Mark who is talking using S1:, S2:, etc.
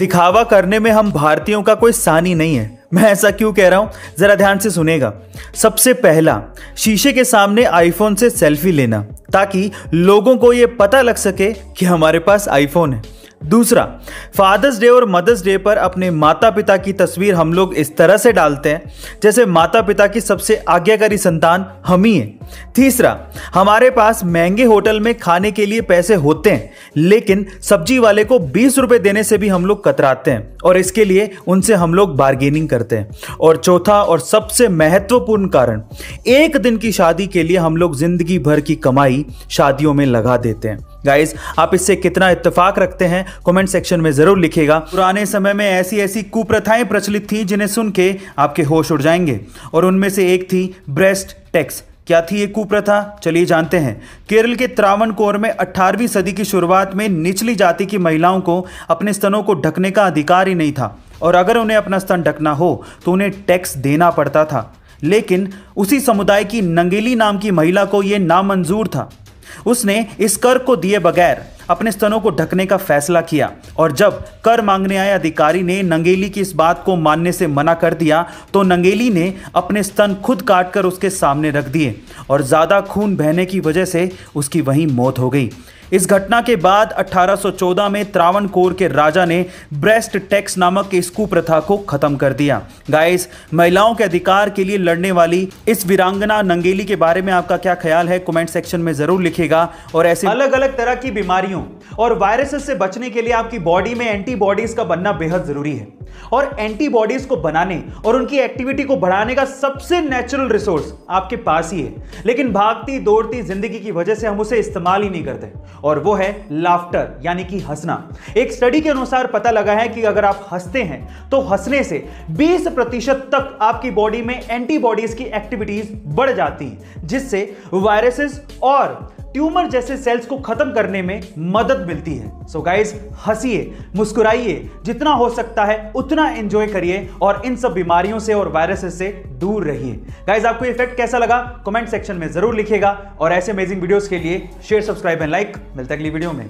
S1: दिखावा करने में हम भारतीयों का कोई सानी नहीं है। मैं ऐसा क्यों कह रहा हूं, जरा ध्यान से सुनेगा। सबसे पहला, शीशे के सामने आईफोन से सेल्फी लेना ताकि लोगों को यह पता लग सके कि हमारे पास आईफोन है। दूसरा, फादर्स डे और मदर्स डे पर अपने माता पिता की तस्वीर हम लोग इस तरह से डालते हैं जैसे माता पिता की सबसे आज्ञाकारी संतान हम ही हैं। तीसरा, हमारे पास महंगे होटल में खाने के लिए पैसे होते हैं लेकिन सब्जी वाले को 20 रुपए देने से भी हम लोग कतराते हैं और इसके लिए उनसे हम लोग बार्गेनिंग करते हैं। और चौथा और सबसे महत्वपूर्ण कारण, एक दिन की शादी के लिए हम लोग जिंदगी भर की कमाई शादियों में लगा देते हैं। गाइस, आप इससे कितना इत्तेफाक रखते हैं कमेंट सेक्शन में जरूर लिखिएगा। पुराने समय में ऐसी ऐसी कुप्रथाएं प्रचलित थी जिन्हें सुन के आपके होश उड़ जाएंगे और उनमें से एक थी ब्रेस्ट टैक्स। क्या थी ये कुप्रथा, चलिए जानते हैं। केरल के त्रावणकोर में 18वीं सदी की शुरुआत में निचली जाति की महिलाओं को अपने स्तनों को ढकने का अधिकार ही नहीं था और अगर उन्हें अपना स्तन ढकना हो तो उन्हें टैक्स देना पड़ता था। लेकिन उसी समुदाय की नंगेली नाम की महिला को यह नामंजूर था। उसने इस कर को दिए बगैर अपने स्तनों को ढकने का फैसला किया और जब कर मांगने आए अधिकारी ने नंगेली की इस बात को मानने से मना कर दिया तो नंगेली ने अपने स्तन खुद काटकर उसके सामने रख दिए और ज्यादा खून बहने की वजह से उसकी वहीं मौत हो गई। इस घटना के बाद 1814 में त्रावणकोर के राजा ने ब्रेस्ट टैक्स नामक इस कुप्रथा को खत्म कर दिया। गाइस, महिलाओं के अधिकार के लिए लड़ने वाली इस वीरांगना नंगेली के बारे में आपका क्या ख्याल है कमेंट सेक्शन में जरूर लिखिएगा। और ऐसे अलग अलग तरह की बीमारियों और वायरसेस से बचने के लिए आपकी बॉडी में एंटीबॉडीज का बनना बेहद जरूरी है और एंटीबॉडीज को बनाने और उनकी एक्टिविटी को बढ़ाने का सबसे नेचुरल रिसोर्स आपके पास ही है, लेकिन भागती दौड़ती जिंदगी की वजह से हम उसे इस्तेमाल ही नहीं करते और वो है लाफ्टर यानी कि हंसना। एक स्टडी के अनुसार पता लगा है कि अगर आप हंसते हैं तो हंसने से 20% तक आपकी बॉडी में एंटीबॉडीज की एक्टिविटीज बढ़ जाती हैं जिससे वायरसेस और ट्यूमर जैसे सेल्स को खत्म करने में मदद मिलती है। सो गाइस, हंसिए, मुस्कुराइए, जितना हो सकता है उतना एंजॉय करिए और इन सब बीमारियों से और वायरसेस से दूर रहिए। गाइस, आपको इफेक्ट कैसा लगा कमेंट सेक्शन में जरूर लिखिएगा और ऐसे अमेजिंग वीडियोस के लिए शेयर, सब्सक्राइब एंड लाइक। मिलते हैं अगली वीडियो में।